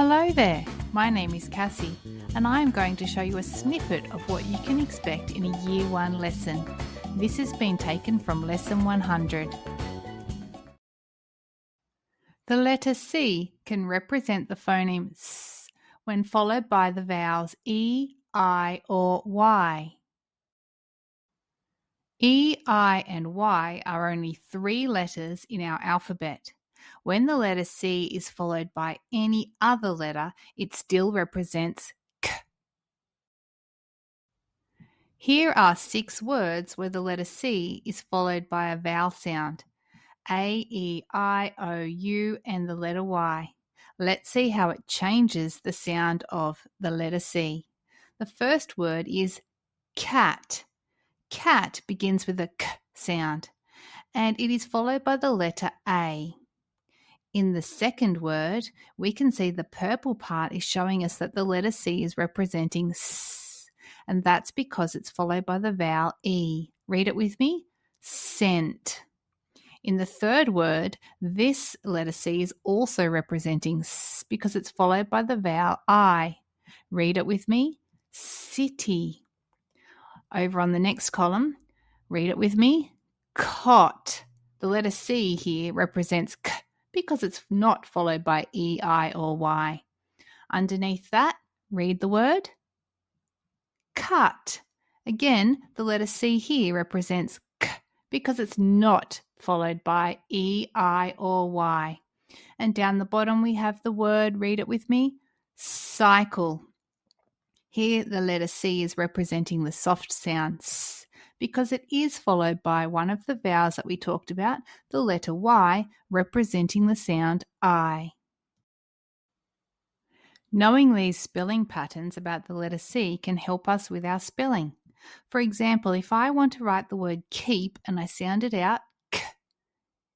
Hello there, my name is Cassie and I am going to show you a snippet of what you can expect in a Year 1 lesson. This has been taken from Lesson 100. The letter C can represent the phoneme S when followed by the vowels E, I or Y. E, I and Y are only 3 letters in our alphabet. When the letter C is followed by any other letter, it still represents K. Here are 6 words where the letter C is followed by a vowel sound. A, E, I, O, U and the letter Y. Let's see how it changes the sound of the letter C. The first word is cat. Cat begins with a K sound and it is followed by the letter A. In the second word, we can see the purple part is showing us that the letter C is representing S, and that's because it's followed by the vowel E. Read it with me. Scent. In the third word, this letter C is also representing S because it's followed by the vowel I. Read it with me. City. Over on the next column, read it with me. Cot. The letter C here represents K because it's not followed by E, I or Y. Underneath that, read the word cut. Again, the letter C here represents K because it's not followed by E, I or Y. And down the bottom we have the word, read it with me, cycle. Here the letter C is representing the soft sound S because it is followed by one of the vowels that we talked about, the letter Y, representing the sound I. Knowing these spelling patterns about the letter C can help us with our spelling. For example, if I want to write the word keep and I sound it out, K,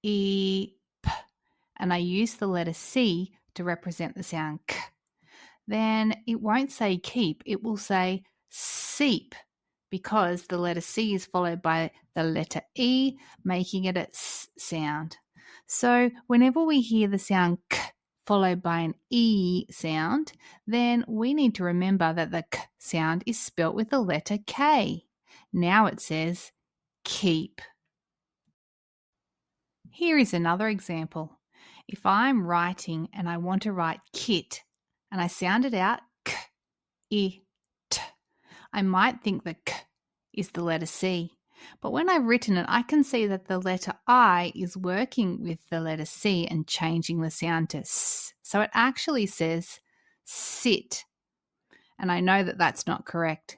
E, P, and I use the letter C to represent the sound K, then it won't say keep, it will say seep because the letter C is followed by the letter E, making it a S sound. So whenever we hear the sound K followed by an E sound, then we need to remember that the K sound is spelt with the letter K. Now it says keep. Here is another example. If I'm writing and I want to write kit, and I sound it out, K, I, T, I might think that K is the letter C. But when I've written it, I can see that the letter I is working with the letter C and changing the sound to S. So it actually says sit. And I know that that's not correct.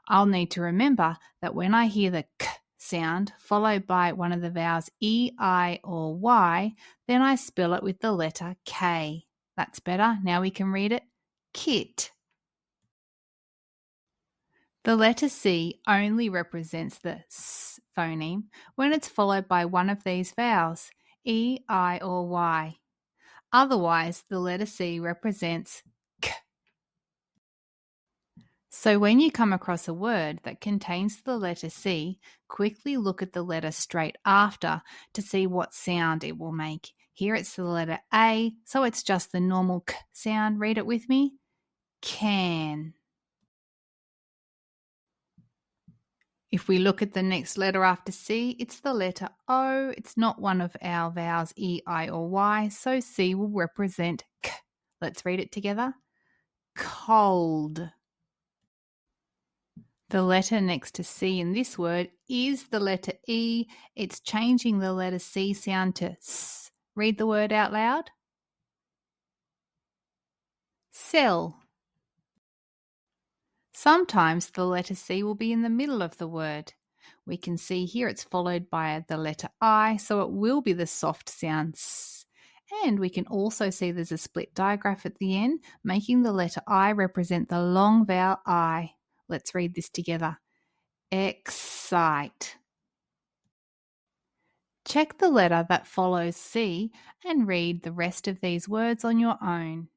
I'll need to remember that when I hear the K sound followed by one of the vowels E, I or Y, then I spell it with the letter K. That's better. Now we can read it. Kit. The letter C only represents the S phoneme when it's followed by one of these vowels, E, I or Y. Otherwise, the letter C represents K. So when you come across a word that contains the letter C, quickly look at the letter straight after to see what sound it will make. Here it's the letter A, so it's just the normal K sound. Read it with me. Can. If we look at the next letter after C, it's the letter O. It's not one of our vowels E, I or Y, so C will represent K. Let's read it together. Cold. The letter next to C in this word is the letter E. It's changing the letter C sound to S. Read the word out loud. Cell. Sometimes the letter C will be in the middle of the word. We can see here it's followed by the letter I, so it will be the soft sound S. And we can also see there's a split digraph at the end, making the letter I represent the long vowel I. Let's read this together. Excite. Check the letter that follows C and read the rest of these words on your own.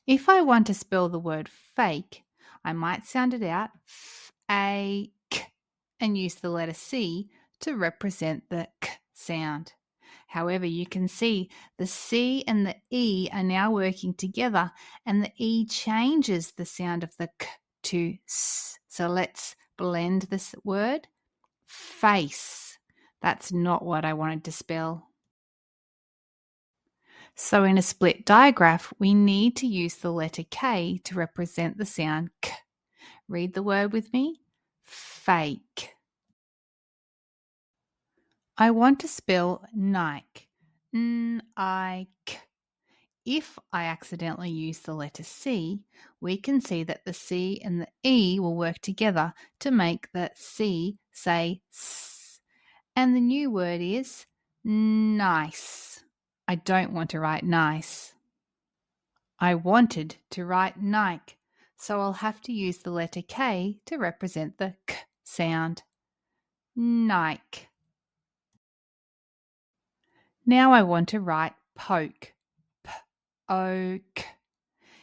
If I want to spell the word fake, I might sound it out fake and use the letter C to represent the k sound. However, you can see the C and the E are now working together and the E changes the sound of the k to s. So let's blend this word. Face. That's not what I wanted to spell. So in a split digraph, we need to use the letter K to represent the sound k. Read the word with me. Fake. I want to spell Nike. N-I-K. If I accidentally use the letter C, we can see that the C and the E will work together to make the C say S. And the new word is nice. I don't want to write nice. I wanted to write Nike, so I'll have to use the letter K to represent the K sound. Nike. Now I want to write poke. P-O-K.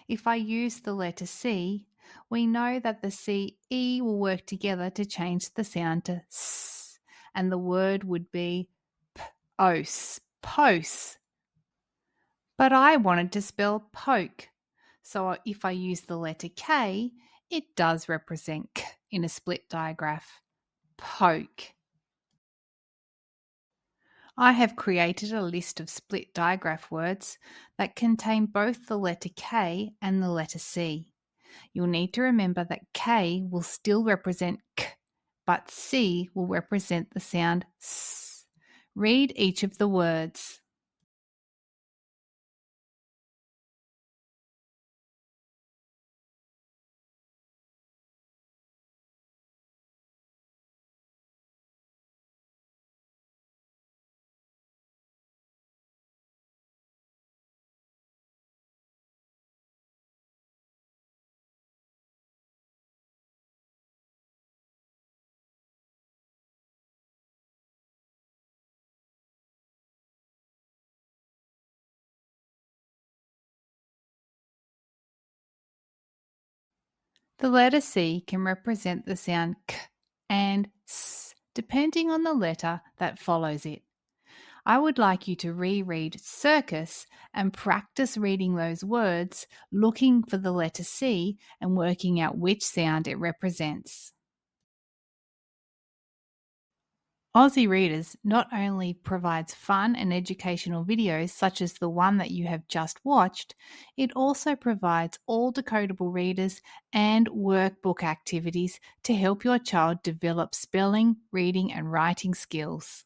If I use the letter C, we know that the C-E will work together to change the sound to S, and the word would be p-ose, pose. But I wanted to spell poke, so if I use the letter K, it does represent K in a split digraph. Poke. I have created a list of split digraph words that contain both the letter K and the letter C. You'll need to remember that K will still represent K, but C will represent the sound S. Read each of the words. The letter C can represent the sound K and S, depending on the letter that follows it. I would like you to reread circus and practice reading those words, looking for the letter C and working out which sound it represents. Aussie Readers not only provides fun and educational videos such as the one that you have just watched, it also provides all decodable readers and workbook activities to help your child develop spelling, reading, and writing skills.